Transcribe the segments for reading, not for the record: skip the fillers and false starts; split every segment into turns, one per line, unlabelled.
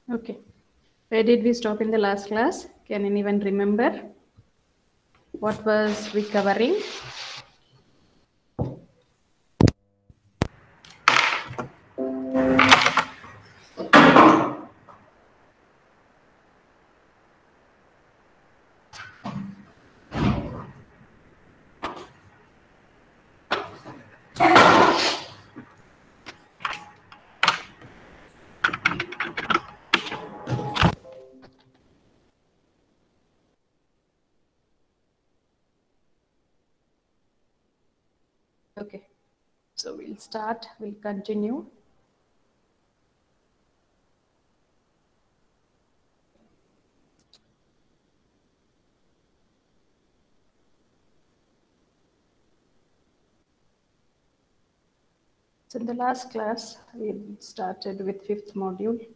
Okay. Where did we stop in the last class? Can anyone remember? What was we covering? Okay. So we'll start, we'll continue. So in the last class, we started with 5th module.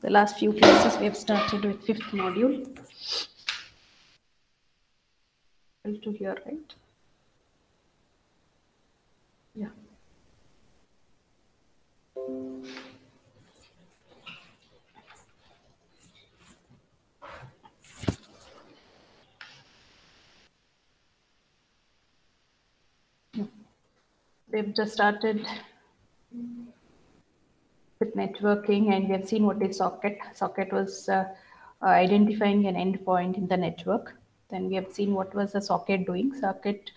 The last few classes we have started with 5th module. To here, right? Yeah. We've just started with networking, and we have seen what is socket. Socket was identifying an endpoint in the network. Then we have seen what was the socket doing. Socket,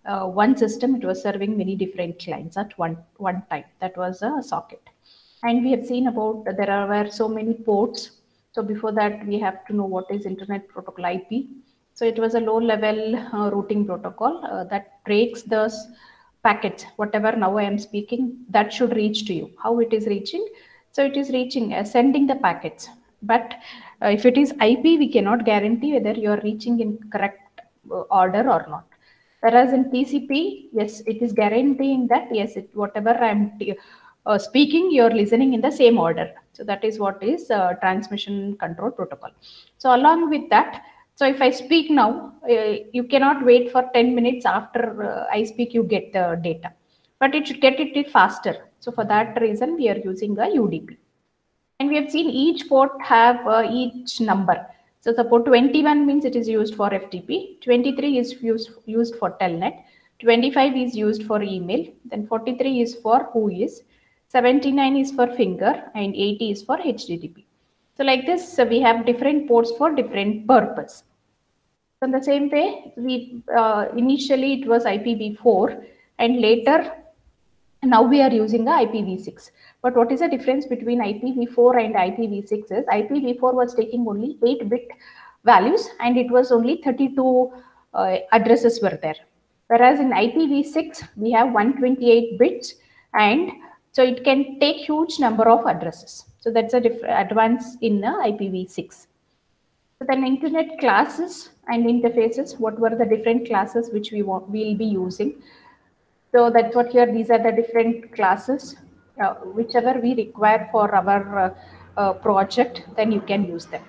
one system, it was serving many different clients at one time. That was a socket. And we have seen about were so many ports. So before that, we have to know what is Internet Protocol IP. So it was a low-level routing protocol that breaks the packets, whatever now I am speaking, that should reach to you. How it is reaching? So it is reaching, sending the packets. But if it is IP, we cannot guarantee whether you are reaching in correct order or not. Whereas in TCP, yes, it is guaranteeing that yes, whatever speaking, you are listening in the same order. So that is what is transmission control protocol. So along with that, so if I speak now, you cannot wait for 10 minutes after I speak, you get the data, but it should get it faster. So for that reason, we are using a UDP. And we have seen each port have each number. So the port 21 means it is used for FTP, 23 is used for Telnet, 25 is used for email, then 43 is for WHOIS, 79 is for finger, and 80 is for HTTP. So like this, we have different ports for different purpose. So in the same way, we initially it was IPv4, and later now we are using the IPv6. But what is the difference between IPv4 and IPv6 is IPv4 was taking only 8-bit values, and it was only 32 addresses were there. Whereas in IPv6, we have 128 bits, and so it can take huge number of addresses. So that's a advance in IPv6. So then internet classes and interfaces, what were the different classes which we'll be using? So that's what here, these are the different classes, whichever we require for our project, then you can use them.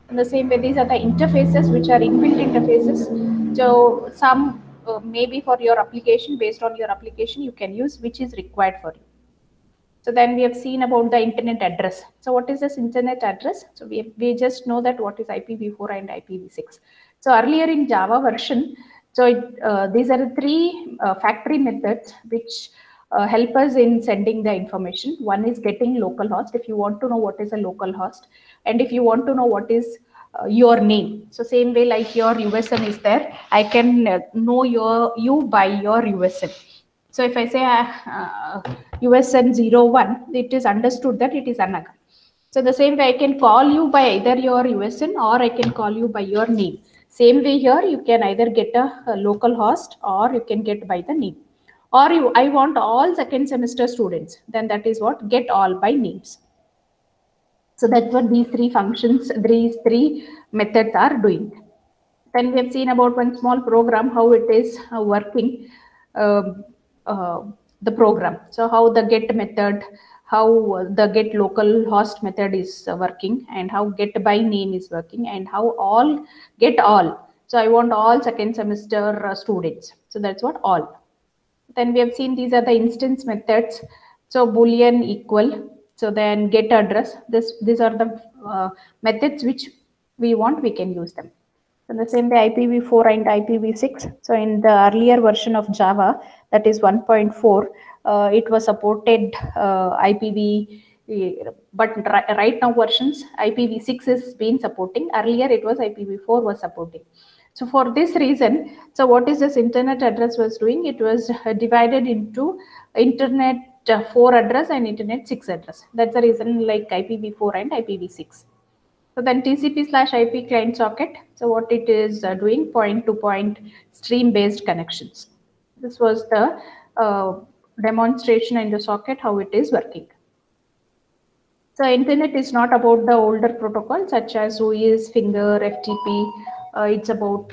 In the same way, these are the interfaces which are inbuilt interfaces. So some maybe for your application, based on your application, you can use which is required for you. So then we have seen about the internet address. So what is this internet address? So we just know that what is IPv4 and IPv6. So earlier in Java version, so these are the three factory methods which help us in sending the information. One is getting localhost, if you want to know what is a localhost, and if you want to know what is your name. So same way like your USN is there, I can know you by your USN. So if I say USN01, it is understood that it is Anaga. So the same way I can call you by either your USN or I can call you by your name. Same way here, you can either get a local host or you can get by the name. Or I want all second semester students, then that is what get all by names. So that's what these three functions, these three methods are doing. Then we have seen about one small program, how it is working, um, uh, the program. So how the get method, how the get local host method is working, and how get by name is working, and how all get all. So I want all second semester students. So that's what all. Then we have seen these are the instance methods. So boolean equal. So then get address. These are the methods which we want, we can use them. So the same way IPv4 and IPv6. So in the earlier version of Java, that is 1.4, it was supported IPv, but right now versions IPv6 is been supporting. Earlier it was IPv4 was supporting. So for this reason, so what is this internet address was doing? It was divided into internet 4 address and internet 6 address. That's the reason like IPv4 and IPv6. So then TCP/IP client socket. So what it is doing, point-to-point stream-based connections. This was the demonstration in the socket, how it is working. So internet is not about the older protocols such as OES, Finger, FTP. It's about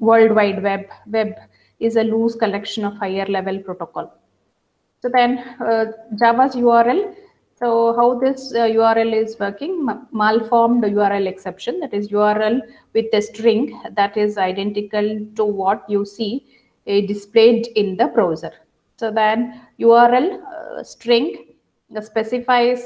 World Wide Web. Web is a loose collection of higher level protocol. So then Java's URL. So how this URL is working, malformed URL exception, that is URL with a string that is identical to what you see displayed in the browser. So then URL string specifier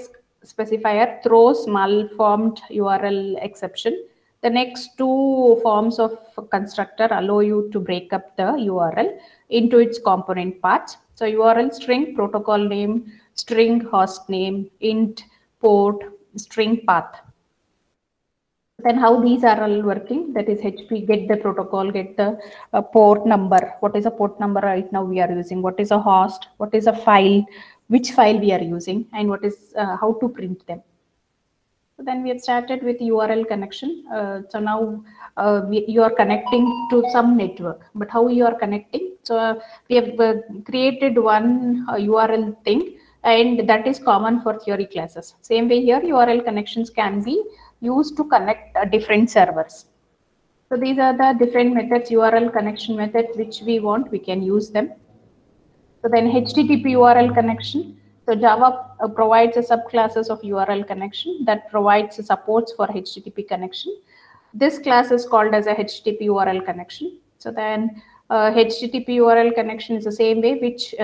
throws malformed URL exception. The next two forms of constructor allow you to break up the URL into its component parts. So URL string, protocol name, string host name, int, port, string path. Then how these are all working, that is HP, get the protocol, get the port number. What is a port number right now we are using? What is a host? What is a file? Which file we are using? And what is how to print them? So then we have started with URL connection. So now you are connecting to some network, but how you are connecting? So we have created one URL thing, and that is common for theory classes. Same way here, URL connections can be used to connect different servers. So these are the different methods, URL connection methods, which we want, we can use them. So then HTTP URL connection. So Java provides a subclasses of URL connection that provides supports for HTTP connection. This class is called as a HTTP URL connection. So then HTTP URL connection is the same way which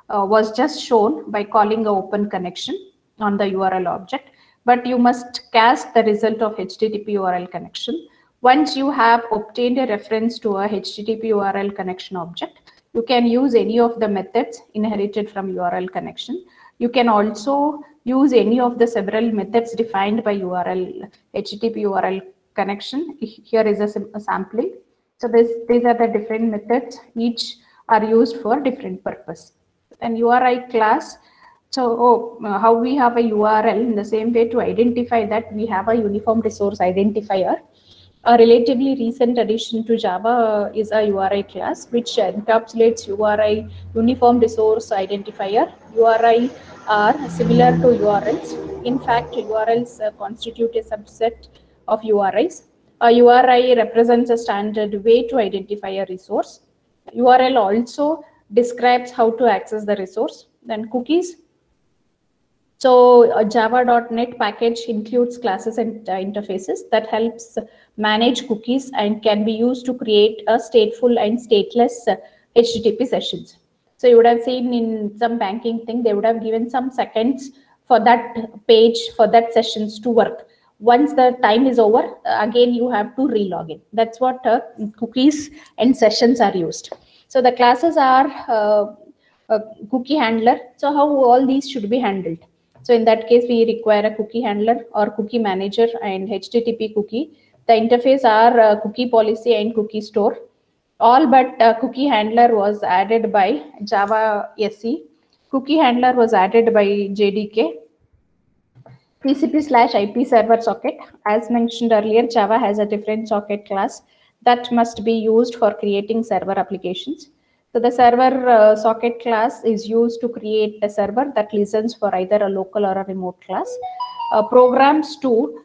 was just shown by calling a open connection on the URL object. But you must cast the result of HTTP URL connection. Once you have obtained a reference to a HTTP URL connection object, you can use any of the methods inherited from URL connection. You can also use any of the several methods defined by HTTP URL connection. Here is a sampling. So these are the different methods, each are used for different purpose. And URI class. So how we have a URL, in the same way to identify that we have a uniform resource identifier. A relatively recent addition to Java is a URI class, which encapsulates URI, uniform resource identifier. URI are similar to URLs. In fact, URLs constitute a subset of URIs. A URI represents a standard way to identify a resource. URL also describes how to access the resource. Then cookies. So a Java.NET package includes classes and interfaces that helps manage cookies and can be used to create a stateful and stateless HTTP sessions. So you would have seen in some banking thing, they would have given some seconds for that page, for that sessions to work. Once the time is over, again you have to relog in. That's what cookies and sessions are used. So the classes are cookie handler. So how all these should be handled? So in that case, we require a cookie handler or cookie manager and HTTP cookie. The interface are cookie policy and cookie store. All but cookie handler was added by Java SE. Cookie handler was added by JDK. TCP/IP server socket. As mentioned earlier, Java has a different socket class that must be used for creating server applications. So the server socket class is used to create a server that listens for either a local or a remote class. Programs to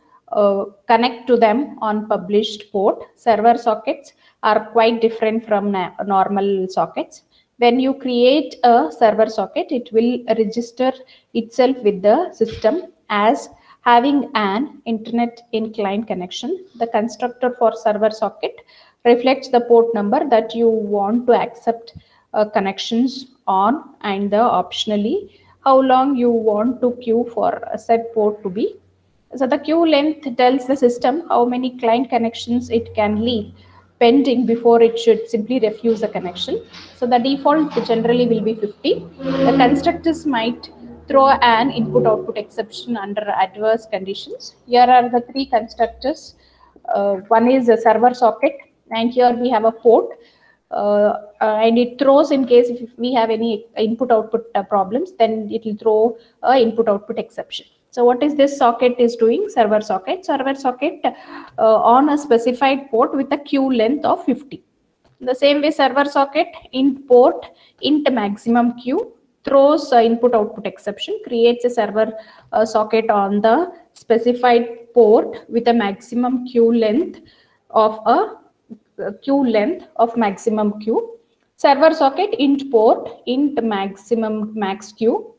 connect to them on published port. Server sockets are quite different from normal sockets. When you create a server socket, it will register itself with the system as having an internet inclined connection. The constructor for server socket reflects the port number that you want to accept connections on, and the optionally how long you want to queue for a set port to be. So the queue length tells the system how many client connections it can leave pending before it should simply refuse a connection. So the default generally will be 50. The constructors might throw an input output exception under adverse conditions. Here are the three constructors. One is a server socket, and here we have a port. And it throws, in case if we have any input output problems, then it will throw a input output exception. So what is this socket is doing? Server socket on a specified port with a queue length of 50. The same way, server socket int port int maximum queue throws input output exception, creates a server socket on the specified port with a maximum queue length of maximum queue. Server socket int port int maximum max queue.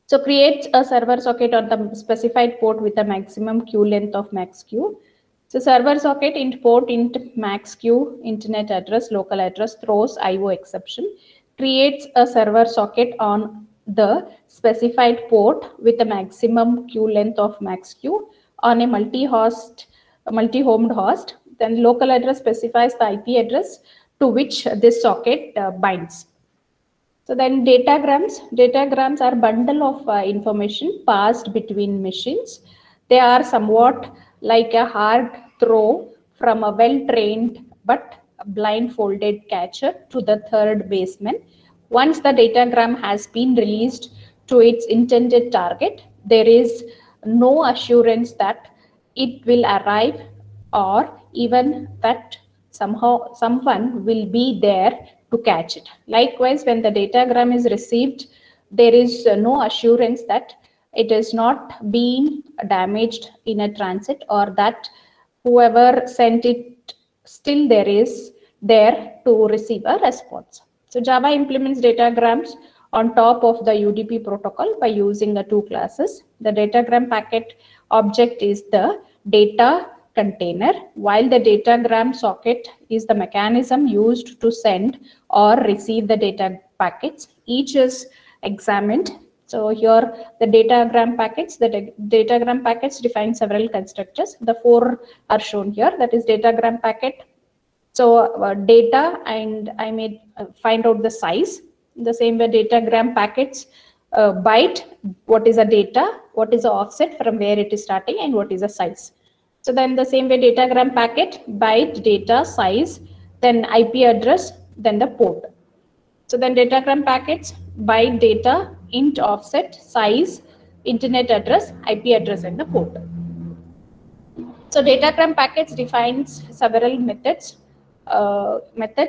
So creates a server socket on the specified port with a maximum queue length of max queue. So server socket int port int max queue internet address local address throws IO exception, creates a server socket on the specified port with a maximum queue length of max queue on a multi-homed host. Then local address specifies the IP address to which this socket binds. So then datagrams are bundle of information passed between machines. They are somewhat like a hard throw from a well-trained but blindfolded catcher to the third baseman. Once the datagram has been released to its intended target, there is no assurance that it will arrive or even that someone will be there to catch it. Likewise, when the datagram is received, there is no assurance that it is not being damaged in a transit, or that whoever sent it still there is there to receive a response. So Java implements datagrams on top of the UDP protocol by using the two classes. The datagram packet object is the data container, while the datagram socket is the mechanism used to send or receive the data packets. Each is examined. So here the datagram packets define several constructors. The four are shown here. That is datagram packet. So data, and I may find out the size. In the same way, datagram packets byte, what is a data, what is the offset from where it is starting, and what is the size. So then the same way, datagram packet, byte, data, size, then IP address, then the port. So then datagram packets, byte, data, int, offset, size, internet address, IP address, and the port. So datagram packets defines several methods,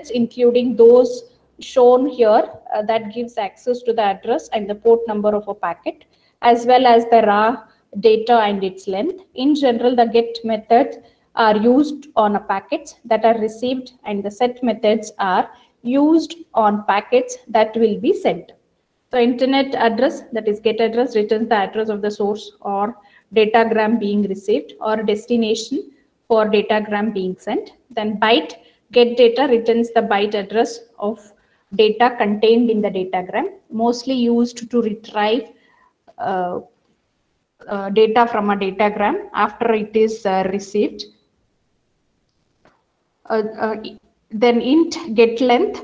including those shown here that gives access to the address and the port number of a packet, as well as the raw data and its length. In general, the get methods are used on a packets that are received, and the set methods are used on packets that will be sent. So internet address, that is get address, returns the address of the source or datagram being received, or destination for datagram being sent. Then byte, get data, returns the byte address of data contained in the datagram, mostly used to retrieve data from a datagram after it is received. Then int get length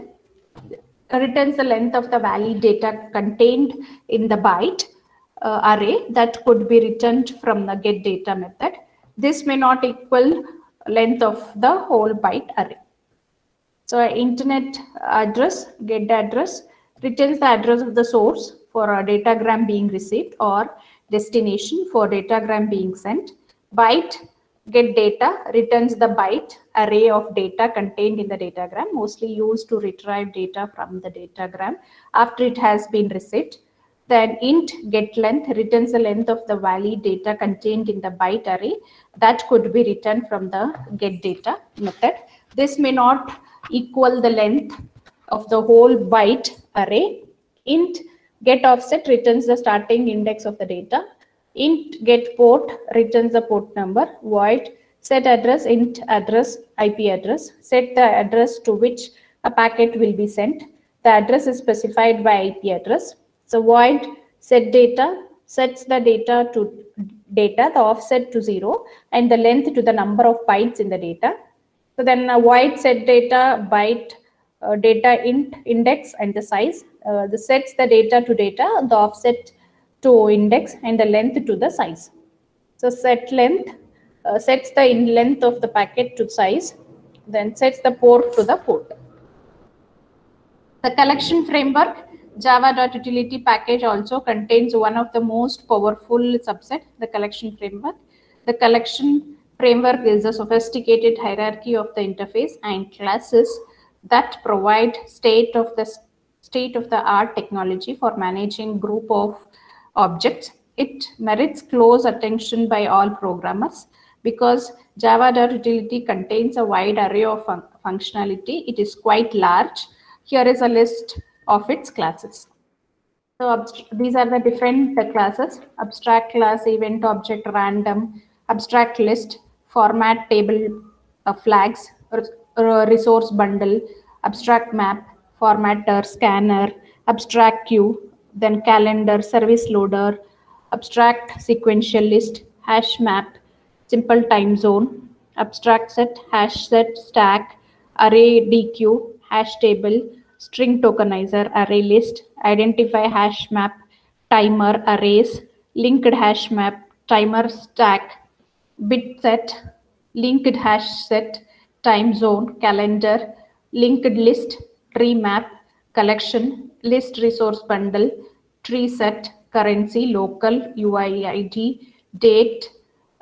returns the length of the valid data contained in the byte array that could be returned from the get data method. This may not equal length of the whole byte array. So internet address, get address, returns the address of the source for a datagram being received, or destination for datagram being sent. Byte, get data, returns the byte array of data contained in the datagram, mostly used to retrieve data from the datagram after it has been received. Then int get length returns the length of the valid data contained in the byte array that could be returned from the get data method. This may not equal the length of the whole byte array. Int get offset returns the starting index of the data Int get port returns the port number. Void set address int address IP address. Set the address to which a packet will be sent. The address is specified by IP address. So void set data sets the data to data, the offset to 0 and the length to the number of bytes in the data. So then void set data byte data index and the size. The sets the data to data, the offset to index and the length to the size. So set length sets the length of the packet to size, then sets the port to the port. The collection framework java.utility package also contains one of the most powerful subset, the collection framework. The collection framework is a sophisticated hierarchy of the interface and classes that provide state of the art technology for managing group of objects. It merits close attention by all programmers because java.utility contains a wide array of functionality. It is quite large. Here is a list of its classes. So these are the different classes: abstract class, event object, random, abstract list, format table, flags, resource bundle, abstract map, formatter, scanner, abstract queue, then calendar, service loader, abstract sequential list, hash map, simple time zone, abstract set, hash set, stack, array dequeue, hash table, string tokenizer, array list, identify hash map, timer, arrays, linked hash map, timer stack, bit set, linked hash set, time zone, calendar, linked list, tree map, collection, list resource bundle, tree set, currency, local, UID, date,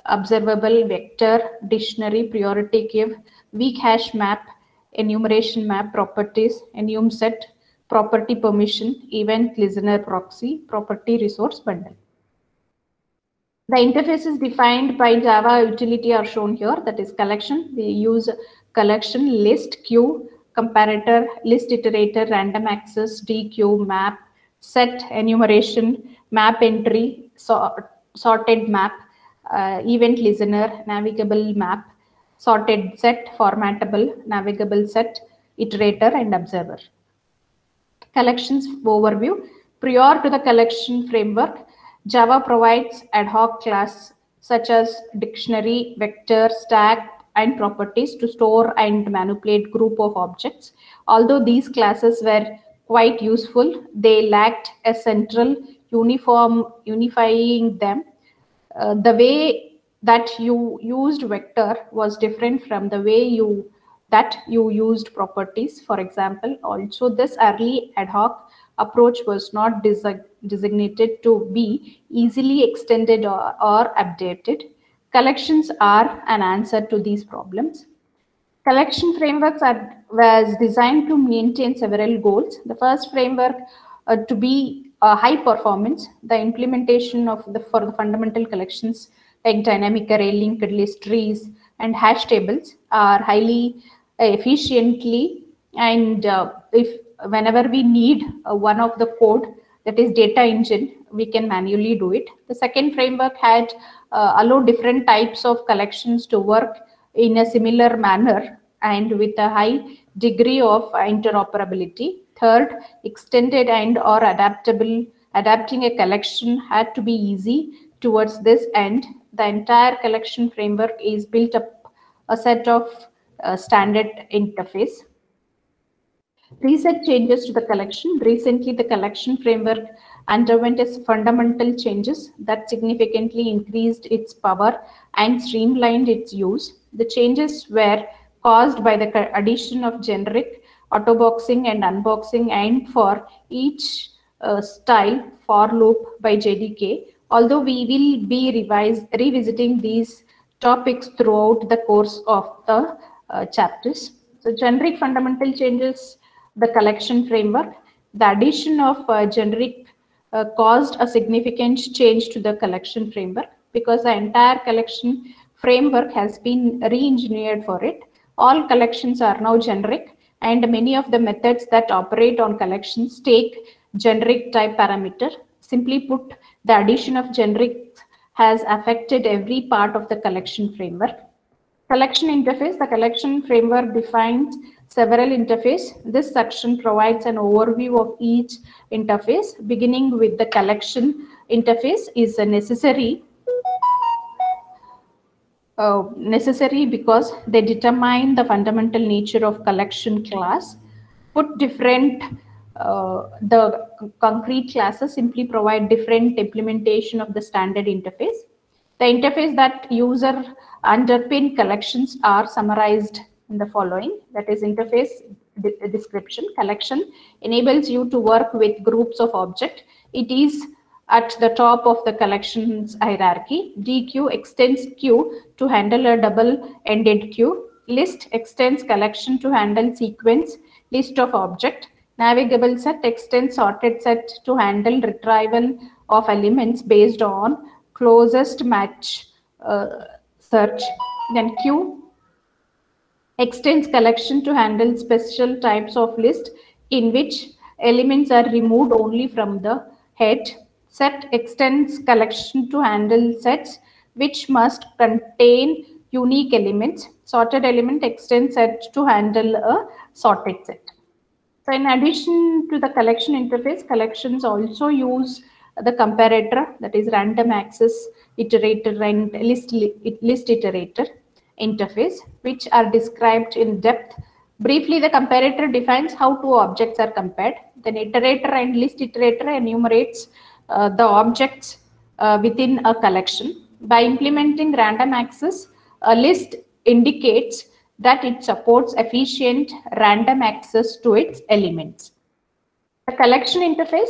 observable, vector, dictionary, priority queue, weak hash map, enumeration map, properties, enum set, property permission, event listener proxy, property resource bundle. The interface is defined by Java utility are shown here, that is collection. We use collection, list, queue, comparator, list iterator, random access, dequeue, map, set, enumeration, map entry, sorted map, event listener, navigable map, sorted set, formattable, navigable set, iterator, and observer. Collections overview. Prior to the collection framework, Java provides ad hoc class such as dictionary, vector, stack, and properties to store and manipulate group of objects. Although these classes were quite useful, they lacked a central unifying them. The way that you used vector was different from the way you used properties, for example. Also, this early ad hoc approach was not designated to be easily extended or updated. Collections are an answer to these problems. Collection frameworks was designed to maintain several goals. The first framework to be high performance. The implementation of for the fundamental collections like dynamic array, linked list, trees, and hash tables are highly efficiently, and if whenever we need one of the code, that is data engine, we can manually do it. The second framework had allowed different types of collections to work in a similar manner and with a high degree of interoperability. Third, extended and or adapting a collection had to be easy towards this end. The entire collection framework is built up a set of standard interface. Recent changes to the collection. Recently, the collection framework underwent fundamental changes that significantly increased its power and streamlined its use. The changes were caused by the addition of generic autoboxing and unboxing, and for each style for loop by JDK. Although we will be revisiting these topics throughout the course of the chapters. So generic fundamental changes the collection framework. The addition of generic caused a significant change to the collection framework because the entire collection framework has been re-engineered for it. All collections are now generic, and many of the methods that operate on collections take generic type parameter. Simply put, the addition of generic has affected every part of the collection framework. Collection interface. The collection framework defines several interfaces. This section provides an overview of each interface. Beginning with the collection interface is necessary because they determine the fundamental nature of collection class. Put different, the concrete classes simply provide different implementation of the standard interface. The interface that user underpin collections are summarized in the following. That is interface description. Collection enables you to work with groups of objects. It is at the top of the collections hierarchy. DQ extends queue to handle a double-ended queue. List extends collection to handle sequence list of object. Navigable set extends sorted set to handle retrieval of elements based on closest match search. Then queue extends collection to handle special types of list in which elements are removed only from the head. Set extends collection to handle sets which must contain unique elements. Sorted element extends set to handle a sorted set. So in addition to the collection interface, collections also use the comparator, that is random access iterator and list iterator interface, which are described in depth. Briefly, the comparator defines how two objects are compared. Then iterator and list iterator enumerates the objects within a collection. By implementing random access, a list indicates that it supports efficient random access to its elements. The collection interface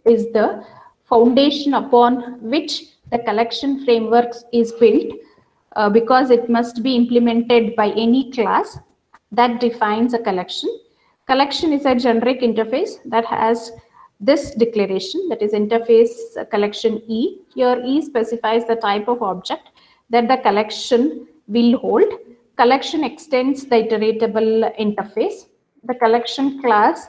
is the foundation upon which the collection frameworks is built because it must be implemented by any class that defines a collection. Collection is a generic interface that has this declaration, that is interface collection E. Here E specifies the type of object that the collection will hold. Collection extends the iteratable interface. The collection class,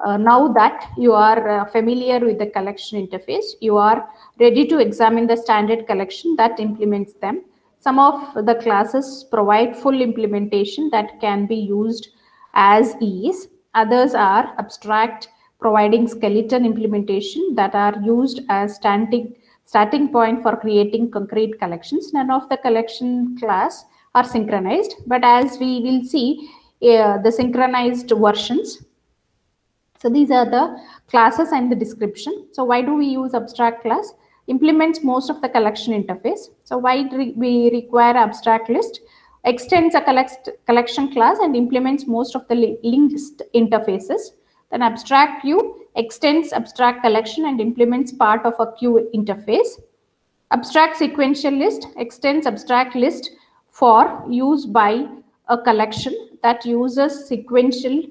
now that you are familiar with the collection interface, you are ready to examine the standard collection that implements them. Some of the classes provide full implementation that can be used as is. Others are abstract, providing skeleton implementation that are used as starting point for creating concrete collections. None of the collection class are synchronized, but as we will see the synchronized versions. So these are the classes and the description. So why do we use abstract class? Implements most of the collection interface. So why do we require abstract list? Extends a collection class and implements most of the linked interfaces. Then abstract queue extends abstract collection and implements part of a queue interface. Abstract sequential list extends abstract list for use by a collection that uses sequential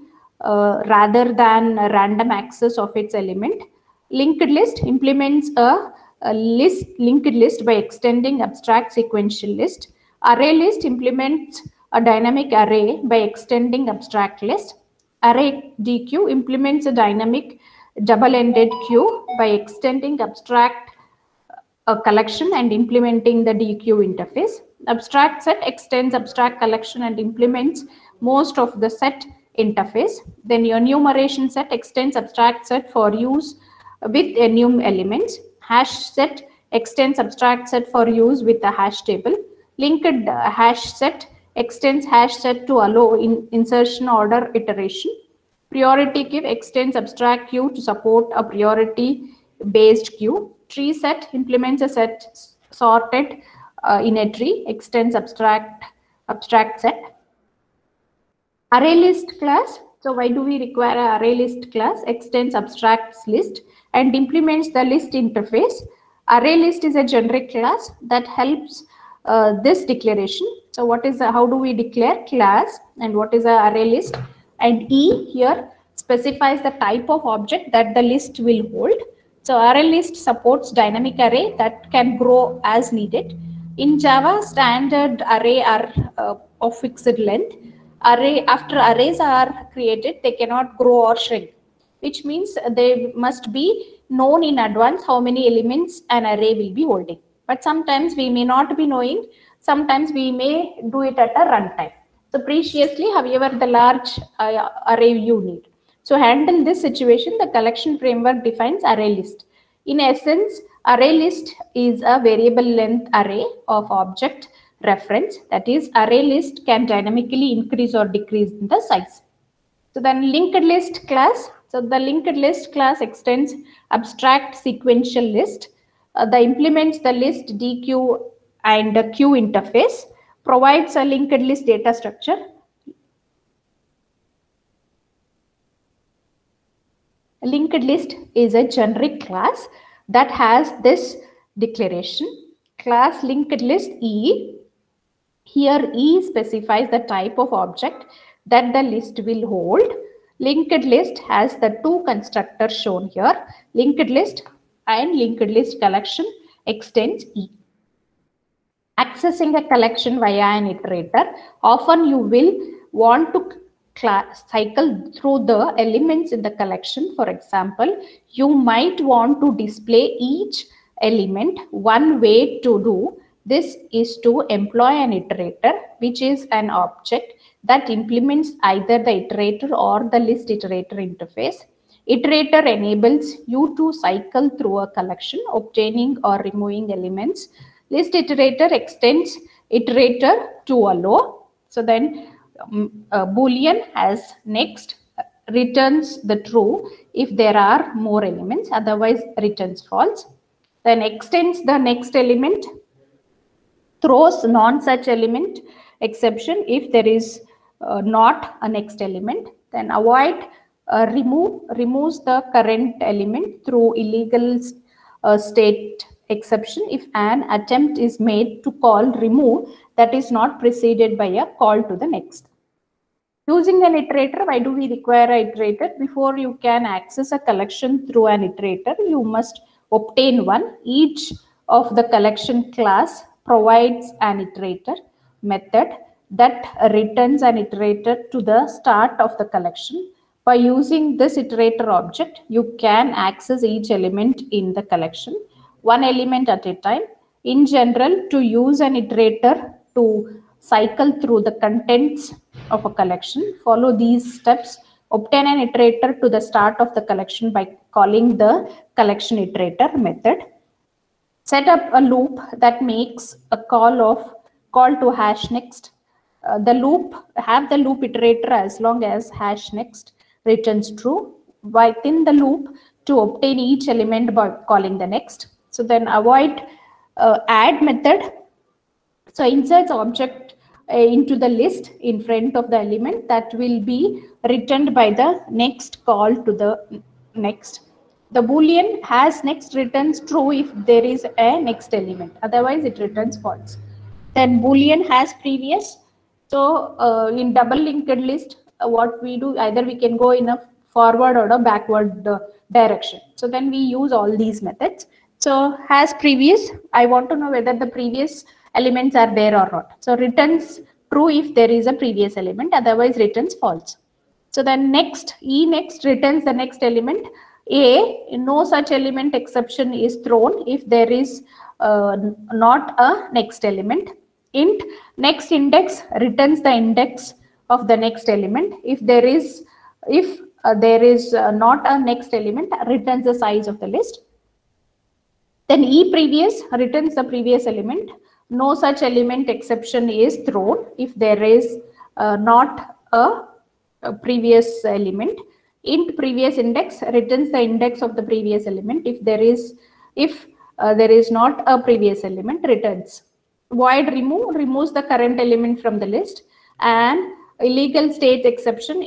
rather than random access of its element. Linked list implements a linked list by extending abstract sequential list. Array list implements a dynamic array by extending abstract list. Array DQ implements a dynamic double-ended queue by extending abstract collection and implementing the DQ interface. Abstract set extends abstract collection and implements most of the set interface. Then enumeration set extends abstract set for use with enum elements. Hash set extends abstract set for use with the hash table. Linked hash set extends hash set to allow insertion order iteration. Priority queue extends abstract queue to support a priority based queue. Tree set implements a set sorted in a tree, extends abstract set. Array list class. So why do we require an array list class? Extends abstract list and implements the list interface. Array list is a generic class that helps this declaration. So what is how do we declare class and what is an array list? And E here specifies the type of object that the list will hold. So array list supports dynamic array that can grow as needed. In Java, standard array are of fixed length. After arrays are created, they cannot grow or shrink. which means they must be known in advance how many elements an array will be holding. But sometimes we may not be knowing, sometimes we may do it at a runtime. So preciously, however, the large array you need. So handle this situation, the collection framework defines array list. In essence, array list is a variable length array of object reference. That is, array list can dynamically increase or decrease in the size. So then linked list class. So the linked list class extends abstract sequential list. The implements the list DQ and the queue interface, provides a linked list data structure. A linked list is a generic class that has this declaration. Class linked list E. Here E specifies the type of object that the list will hold. Linked list has the two constructors shown here, linked list and linked list collection extends E. Accessing a collection via an iterator, often you will want to cycle through the elements in the collection. For example, you might want to display each element. One way to do this is to employ an iterator, which is an object that implements either the iterator or the list iterator interface. Iterator enables you to cycle through a collection, obtaining or removing elements. List iterator extends iterator to allow. So then Boolean has next returns the true if there are more elements, otherwise returns false. Then extends the next element, throws non-such element exception if there is not a next element. Then avoid removes the current element through illegal state exception if an attempt is made to call remove that is not preceded by a call to the next. Using an iterator, why do we require an iterator? Before you can access a collection through an iterator, you must obtain one. Each of the collection class provides an iterator method that returns an iterator to the start of the collection. By using this iterator object, you can access each element in the collection, one element at a time. In general, to use an iterator to cycle through the contents of a collection, follow these steps. Obtain an iterator to the start of the collection by calling the collection iterator method. Set up a loop that makes a call to hash next. Have the loop iterator as long as hash next returns true. Within the loop to obtain each element by calling the next. So then avoid add method. So inserts object into the list in front of the element that will be returned by the next call to the next. The Boolean has next returns true if there is a next element, otherwise it returns false. Then Boolean has previous. So in double linked list, what we do, either we can go in a forward or a backward direction. So then we use all these methods. So has previous, I want to know whether the previous elements are there or not. So returns true if there is a previous element, otherwise returns false. So then next, E next returns the next element. A, no such element exception is thrown if there is not a next element. Int next index returns the index of the next element. If there is not a next element, returns the size of the list. Then E previous returns the previous element. No such element exception is thrown if there is not a previous element. Int previous index returns the index of the previous element. If there is not a previous element, returns. Void remove removes the current element from the list. And illegal state exception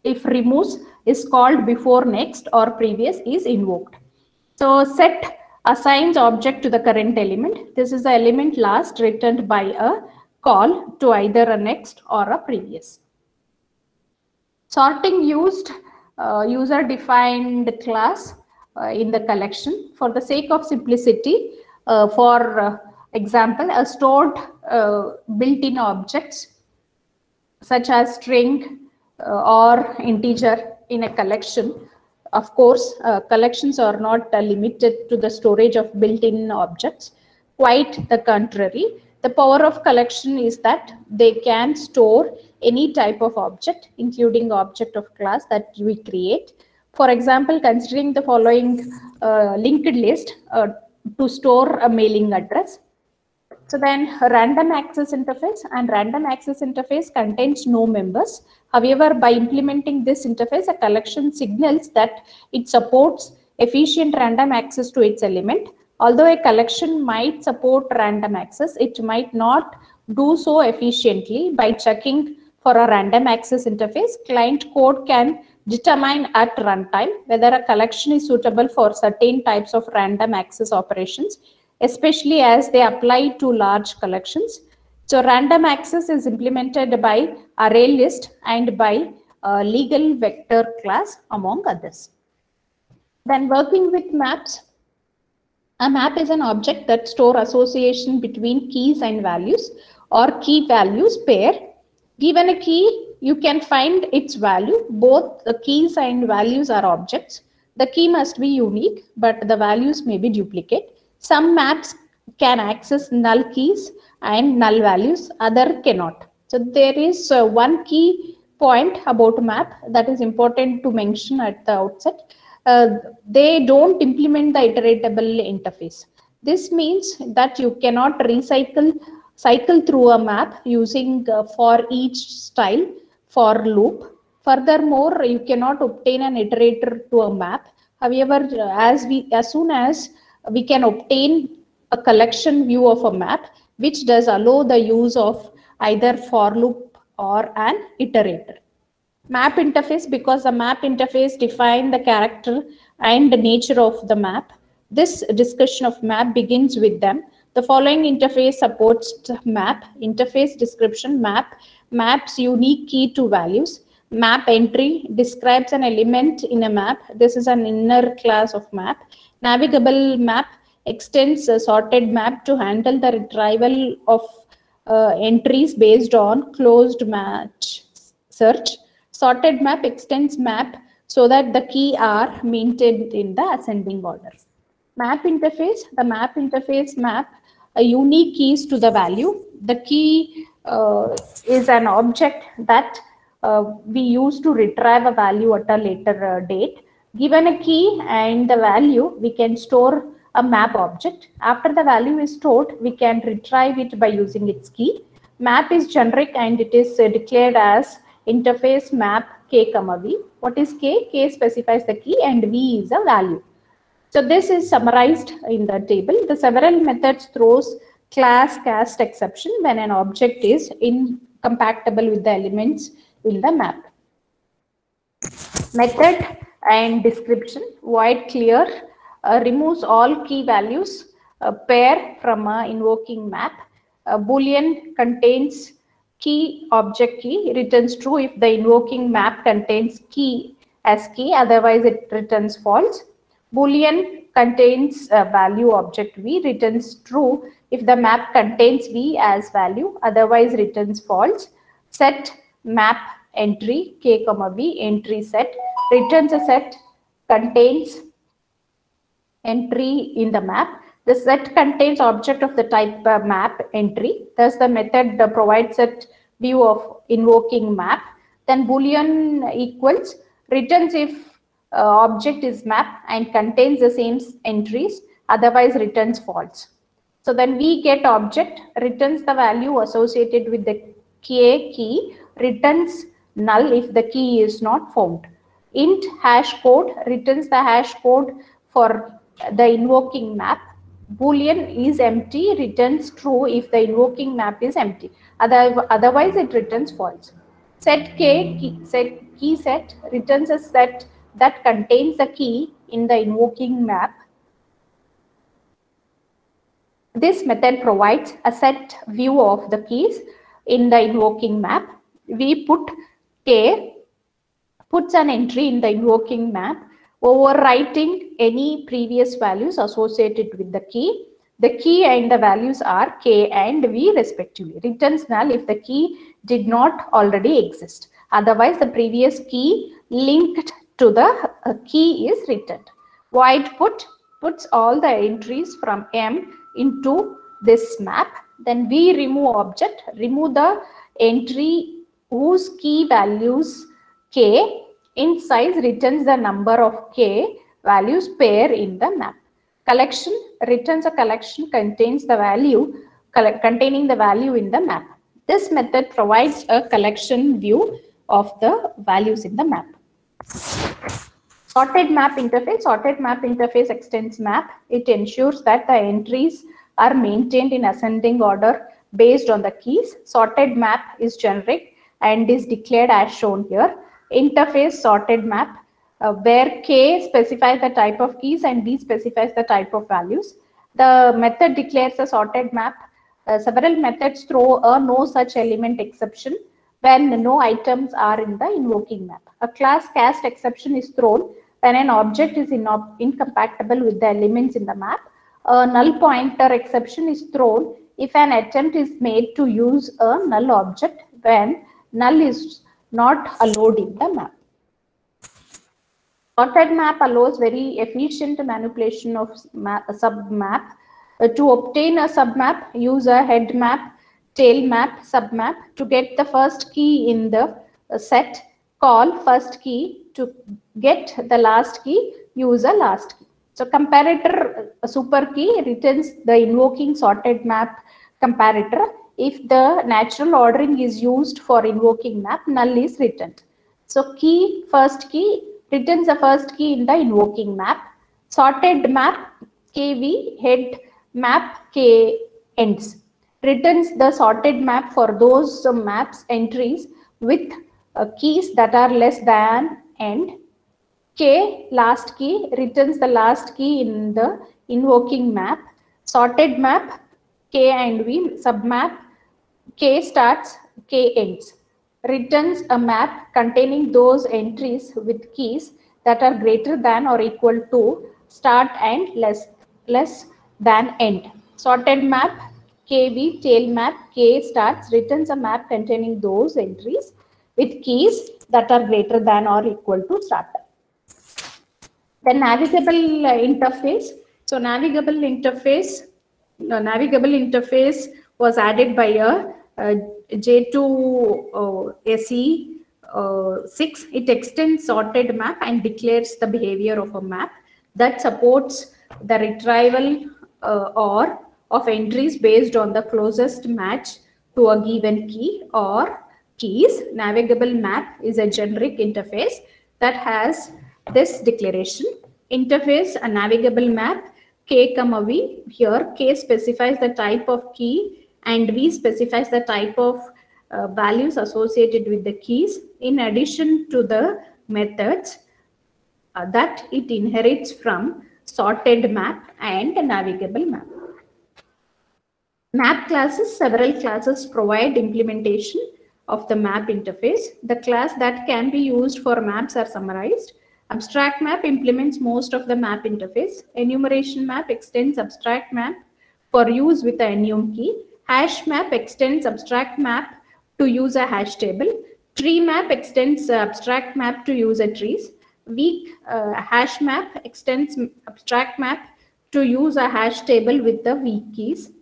if removes is called before next or previous is invoked. So set assigns object to the current element. This is the element last returned by a call to either a next or a previous. Sorting used user defined class in the collection. For the sake of simplicity, for example, a stored built-in objects such as string or integer in a collection. Of course, collections are not limited to the storage of built-in objects. Quite the contrary. The power of collection is that they can store any type of object, including object of class that we create. For example, considering the following linked list to store a mailing address. So then random access interface, and random access interface contains no members. However, by implementing this interface, a collection signals that it supports efficient random access to its element. Although a collection might support random access, it might not do so efficiently. By checking for a random access interface, client code can determine at runtime whether a collection is suitable for certain types of random access operations, especially as they apply to large collections. So random access is implemented by ArrayList and by legal vector class, among others. Then working with maps. A map is an object that stores association between keys and values or key values pair. Given a key, you can find its value. Both the keys and values are objects. The key must be unique, but the values may be duplicate. Some maps can access null keys and null values, other cannot. So there is one key point about map that is important to mention at the outset. They don't implement the iteratable interface. This means that you cannot cycle through a map using for each style for loop. Furthermore, you cannot obtain an iterator to a map. However, as soon as we can obtain a collection view of a map, which does allow the use of either for loop or an iterator. Map interface, because the map interface defines the character and the nature of the map. This discussion of map begins with them. The following interface supports map. Interface description: map maps unique key to values. Map entry describes an element in a map. This is an inner class of map. Navigable map extends a sorted map to handle the retrieval of entries based on closed match search. Sorted map extends map so that the key are maintained in the ascending order. Map interface, the map interface map a unique keys to the value. The key is an object that we use to retrieve a value at a later date. Given a key and the value, we can store a map object. After the value is stored, we can retrieve it by using its key. Map is generic and it is declared as interface map k comma v. What is k? K specifies the key and v is a value. So this is summarized in the table. The several methods throws class cast exception when an object is incompatible with the elements in the map. Method and description: void clear removes all key values, pair from invoking map. Boolean contains key object key, returns true if the invoking map contains key as key, otherwise it returns false. Boolean contains value object v, returns true if the map contains v as value, otherwise returns false. Set map entry k comma v entry set returns a set contains entry in the map. The set contains object of the type map entry. Thus, the method provides a view of invoking map. Then Boolean equals returns if object is map and contains the same entries, otherwise returns false. So then we get object, returns the value associated with the key, returns null if the key is not found. Int hash code returns the hash code for the invoking map. Boolean is empty returns true if the invoking map is empty, otherwise it returns false. Set key set returns a set that contains the key in the invoking map. This method provides a set view of the keys in the invoking map. We put k puts an entry in the invoking map, overwriting any previous values associated with the key. The key and the values are k and v respectively. Returns null if the key did not already exist. Otherwise, the previous key linked to the key is returned. Void puts all the entries from M into this map. Then we remove object, remove the entry whose key values k in size returns the number of k values pair in the map. Collection returns a collection contains the value containing the value in the map. This method provides a collection view of the values in the map. Sorted map interface extends map. It ensures that the entries are maintained in ascending order based on the keys. Sorted map is generic and is declared as shown here. Interface sorted map, where K specifies the type of keys and V specifies the type of values. The method declares a sorted map. Several methods throw a no such element exception when no items are in the invoking map. A class cast exception is thrown when an object is incompatible with the elements in the map. A null pointer exception is thrown if an attempt is made to use a null object when null is not allowed in the map. Sorted map allows very efficient manipulation of submap. To obtain a submap, use a head map, tail map, submap. To get the first key in the set, call first key. To get the last key, use a last key. So comparator super key returns the invoking sorted map comparator. If the natural ordering is used for invoking map, null is returned. So key first key returns the first key in the invoking map. Sorted map KV head map K ends returns the sorted map for those maps entries with keys that are less than end. K last key returns the last key in the invoking map. Sorted map K and V submap K starts K ends returns a map containing those entries with keys that are greater than or equal to start and less than end. Sorted map KV tail map K starts returns a map containing those entries with keys that are greater than or equal to start. The navigable interface. So navigable interface was added by a J2 SE6. It extends sorted map and declares the behavior of a map that supports the retrieval or of entries based on the closest match to a given key or keys. Navigable map is a generic interface that has this declaration. Interface a navigable map K, V. Here K specifies the type of key and V specifies the type of values associated with the keys in addition to the methods that it inherits from sorted map and navigable map. Map classes. Several classes provide implementation of the map interface. The class that can be used for maps are summarized. Abstract map implements most of the map interface. Enumeration map extends abstract map for use with the enum key. Hash map extends abstract map to use a hash table. Tree map extends abstract map to use a trees. Weak hash map extends abstract map to use a hash table with the weak keys.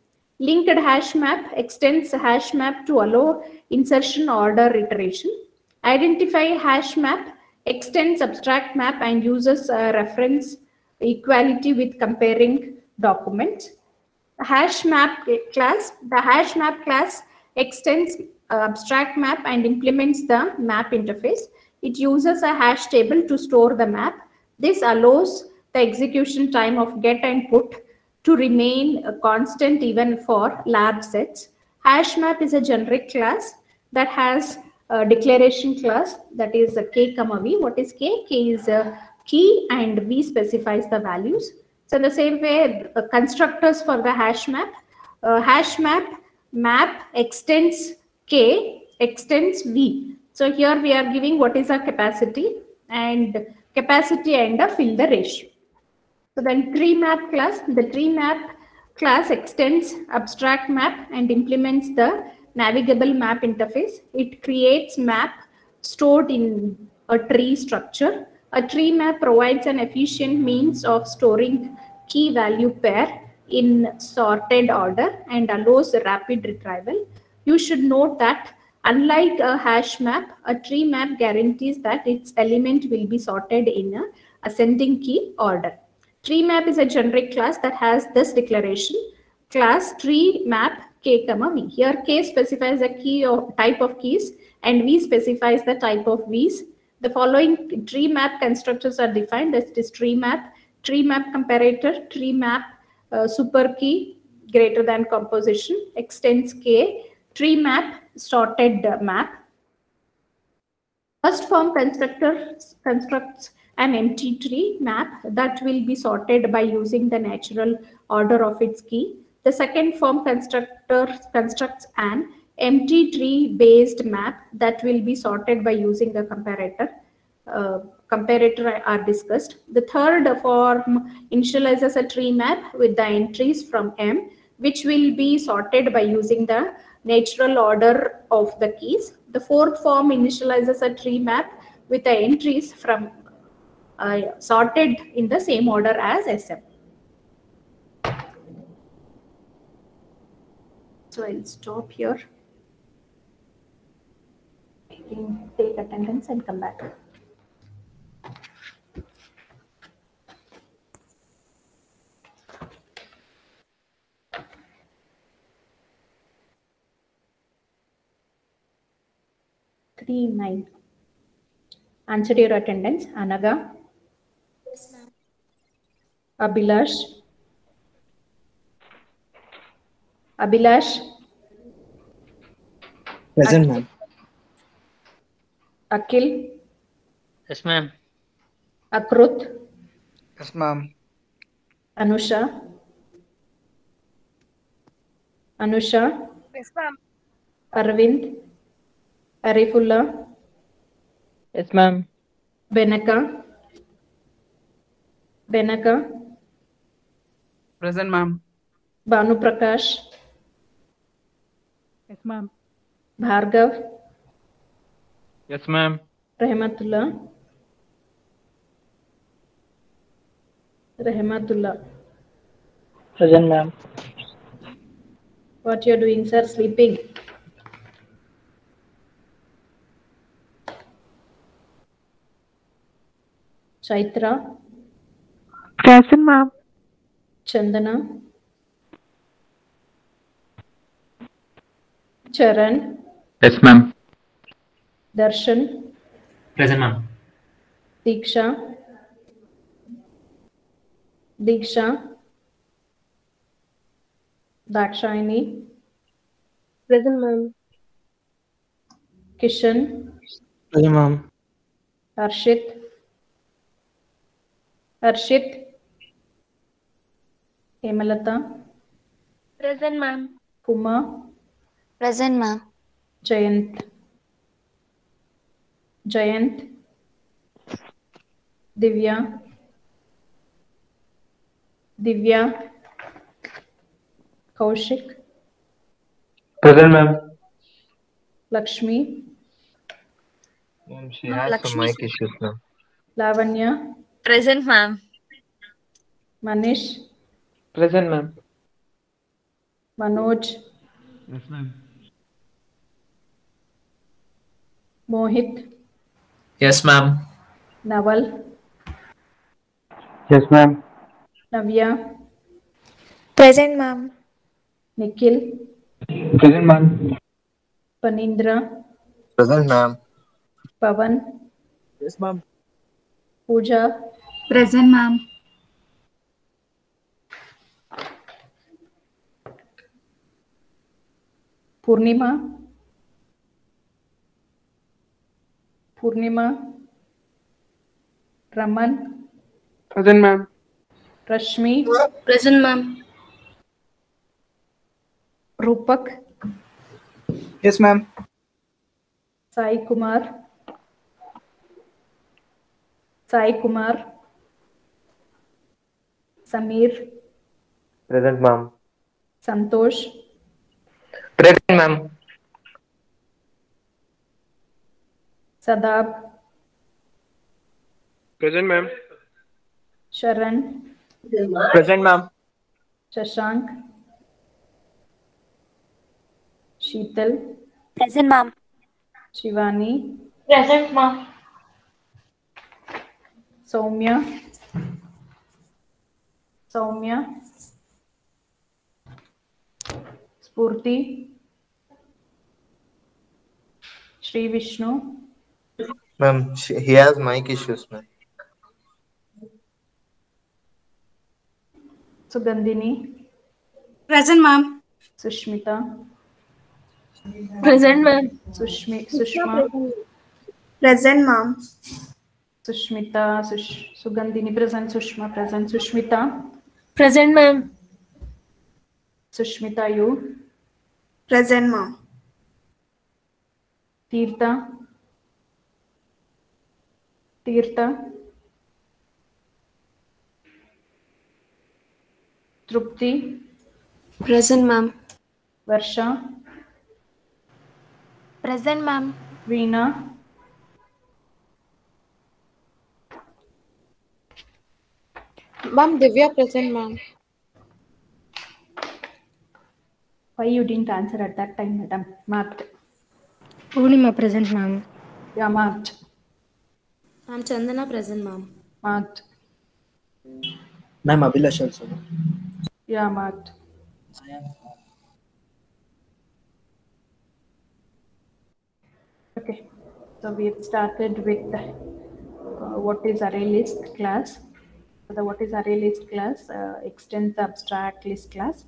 Linked hash map extends hash map to allow insertion order iteration. Identify hash map extends abstract map and uses reference equality with comparing documents. Hash map class. The hash map class extends abstract map and implements the map interface. It uses a hash table to store the map. This allows the execution time of get and put to remain constant even for large sets. Hash map is a generic class that has a declaration class that is a K, V. What is K? K is a key and V specifies the values. So in the same way, constructors for the hash map map extends K, extends V. So here we are giving what is our capacity and a fill the ratio. So then tree map class, the tree map class extends abstract map and implements the navigable map interface. It creates map stored in a tree structure. A tree map provides an efficient means of storing key value pair in sorted order and allows rapid retrieval. You should note that unlike a hash map, a tree map guarantees that its element will be sorted in a ascending key order. Tree map is a generic class that has this declaration: class tree map k comma v. Here k specifies the key or type of keys and v specifies the type of v's. The following tree map constructors are defined: that is tree map comparator, tree map super key greater than composition, extends k, tree map sorted map. First form constructor constructs an empty tree map that will be sorted by using the natural order of its key. The second form constructor constructs an empty tree based map that will be sorted by using the comparator. Comparator are discussed. The third form initializes a tree map with the entries from M, which will be sorted by using the natural order of the keys. The fourth form initializes a tree map with the entries from sorted in the same order as SM. So I'll stop here. You can take attendance and come back. Three nine. Answer your attendance. Anaga.
Yes, ma'am.
Abhilash. Abhilash.
Present, ma'am.
Akhil.
Yes, ma'am.
Akrut.
Yes, ma'am.
Anusha. Anusha.
Yes, ma'am.
Arvind. Arifullah.
Yes, ma'am.
Benaka. Benaka.
Present, ma'am.
Banu Prakash.
Yes, ma'am.
Bhargav.
Yes, ma'am.
Rahmatullah. Rahmatullah.
Present, ma'am.
What you're doing, sir? Sleeping. Chaitra.
Present, ma'am.
Chandana. Charan.
Yes, ma'am.
Darshan.
Present, ma'am.
Diksha. Diksha. Dakshayani.
Present, ma'am.
Kishan.
Present, ma'am.
Harshit. Harshit. Hemalata.
Present, ma'am.
Puma.
Present, ma'am.
Jayant. Jayant. Divya. Divya. Kaushik.
Present, ma'am.
Lakshmi.
Ma'am, she
No,
has some
Lakshmi.
mic issues, ma'am.
Lavanya.
Present, ma'am.
Manish.
Present, ma'am.
Manoj.
Yes, ma'am.
Mohit.
Yes, ma'am.
Naval.
Yes, ma'am.
Navya.
Present, ma'am.
Nikhil.
Present, ma'am.
Panindra.
Present, ma'am.
Pavan.
Yes, ma'am.
Pooja.
Present, ma'am.
Purnima. Purnima. Raman.
Present, ma'am.
Rashmi.
Present, ma'am.
Rupak.
Yes, ma'am.
Sai Kumar. Sai Kumar. Samir.
Present, ma'am.
Santosh.
Present, ma'am.
Sadab.
Present, ma'am.
Sharan,
Present, ma'am.
Shashank, Sheetal,
Present, ma'am.
Shivani,
Present, ma'am.
Soumya, Soumya, Spurti, Sri Vishnu,
Ma'am, he has mic issues, ma'am.
Sugandhini,
Present, ma'am.
Sushmita,
Present, ma'am.
Sushma,
Present, ma'am.
Sushmita, Sugandhini present, Sushma present, Sushmita,
Present, ma'am.
Sushmita, you,
Present, ma'am.
Tirtha, Tirtha, Trupti,
Present, ma'am.
Varsha,
Present, ma'am.
Veena,
Ma'am, Divya present, ma'am.
why you didn't answer at that time, madam? Marked.
Purnima present, ma'am.
Yeah, marked.
Ma'am, Chandana present, ma'am.
Marked.
Ma'am, Abhilash also.
Yeah, marked. Okay, so we have started with what is array list class. So the what is array list class extends the abstract list class.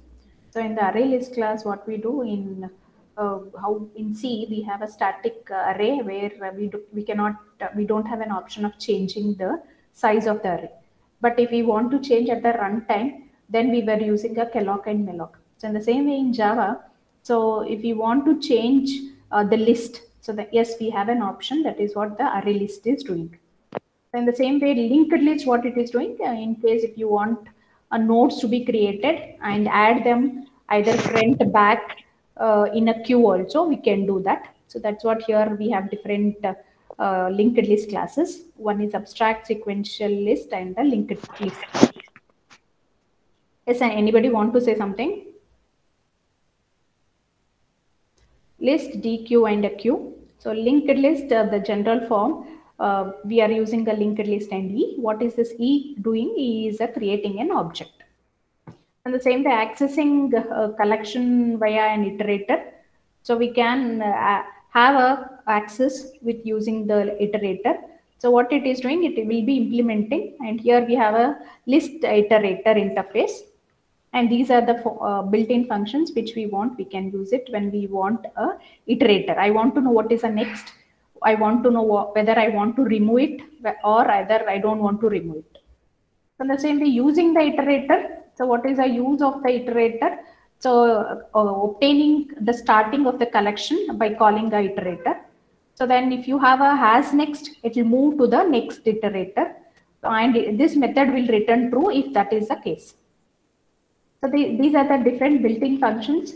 So in the array list class, what we do in how in C we have a static array where we don't have an option of changing the size of the array. But if we want to change at the runtime, then we were using a calloc and malloc. So in the same way in Java, so if we want to change the list, so that yes, we have an option, that is what the array list is doing. In the same way, linked list, what it is doing, in case if you want nodes to be created and add them either front, back in a queue also, we can do that. So that's what here we have different linked list classes. One is abstract sequential list and the linked list. Yes, and anybody want to say something? List, DQ and a queue. So linked list, the general form, we are using a linked list and E. What is this E doing? E is creating an object. And the same way, accessing collection via an iterator. So we can have a access with using the iterator. So what it is doing, it will be implementing. And here we have a list iterator interface. And these are the built-in functions which we want. We can use it when we want a iterator. I want to know what is the next. I want to know whether I want to remove it or either I don't want to remove it. So the same way, using the iterator. So what is the use of the iterator? So obtaining the starting of the collection by calling the iterator. So then if you have a has next, it will move to the next iterator. And this method will return true if that is the case. So these are the different built-in functions.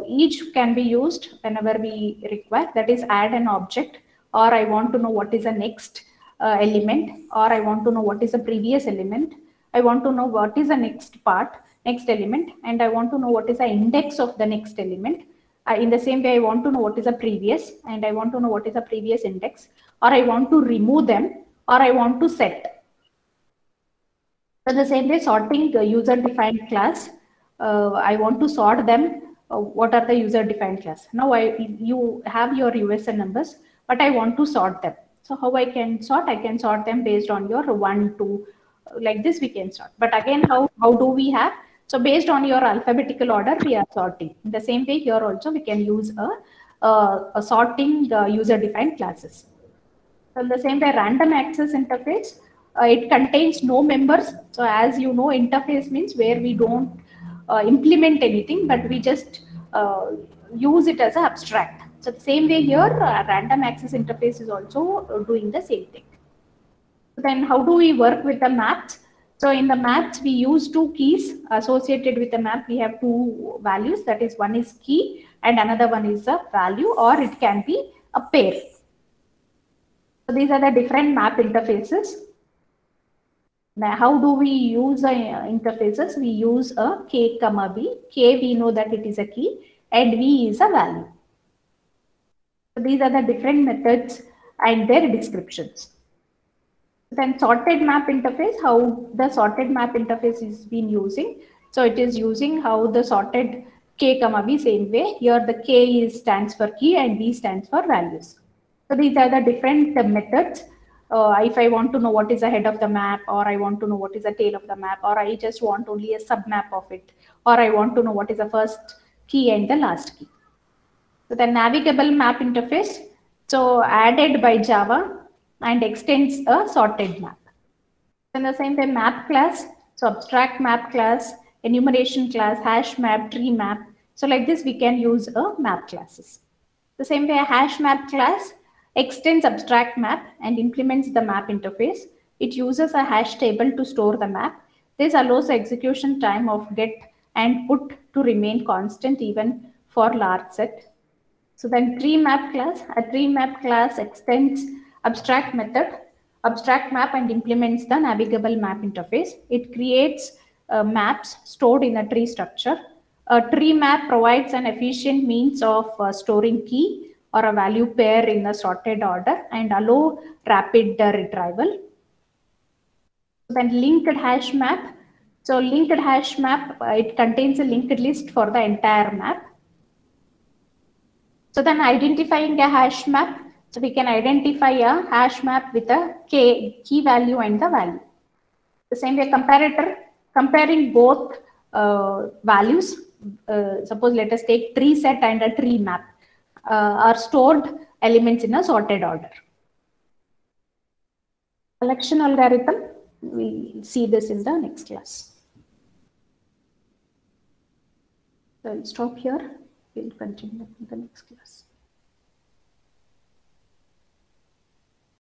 Each can be used whenever we require. That is, add an object, or I want to know what is the next element, or I want to know what is the previous element. I want to know what is the next part, next element, and I want to know what is the index of the next element. In the same way, I want to know what is the previous, and I want to know what is the previous index, or I want to remove them, or I want to set. So the same way, sorting user-defined class, I want to sort them. What are the user-defined class? Now you have your USN numbers, but I want to sort them. So how I can sort? I can sort them based on your 1, 2, like this we can sort. But again, how do we have? So based on your alphabetical order, we are sorting. In the same way, here also we can use a sorting user-defined classes. So in the same way, random access interface, it contains no members. So as you know, interface means where we don't implement anything, but we just use it as an abstract. So the same way here, random access interface is also doing the same thing. So then how do we work with the maps? So in the maps, we use two keys associated with the map. We have two values, that is, one is key and another one is a value, or it can be a pair. So these are the different map interfaces. Now, how do we use interfaces? We use a k comma b. K, we know that it is a key, and v is a value. So these are the different methods and their descriptions. Then sorted map interface, how the sorted map interface is been using. So it is using how the sorted k comma b same way. Here the k stands for key and b stands for values. So these are the different methods. If I want to know what is the head of the map, or I want to know what is the tail of the map, or I just want only a submap of it, or I want to know what is the first key and the last key. So the navigable map interface, so added by Java and extends a sorted map. In the same way, map class, so abstract map class, enumeration class, hash map, tree map. So like this, we can use a map classes. The same way, a hash map class extends abstract map and implements the map interface. It uses a hash table to store the map. This allows the execution time of get and put to remain constant even for large set. So then tree map class, a tree map class extends abstract map and implements the navigable map interface. It creates maps stored in a tree structure. A tree map provides an efficient means of storing key or a value pair in a sorted order and allow rapid retrieval. Then linked hash map. So linked hash map, it contains a linked list for the entire map. So then identifying a hash map, so we can identify a hash map with a key value and the value. The same way comparator, comparing both values, suppose let us take tree set and a tree map, are stored elements in a sorted order. Collection algorithm, we'll see this in the next class. So I'll stop here. We'll continue in the next class.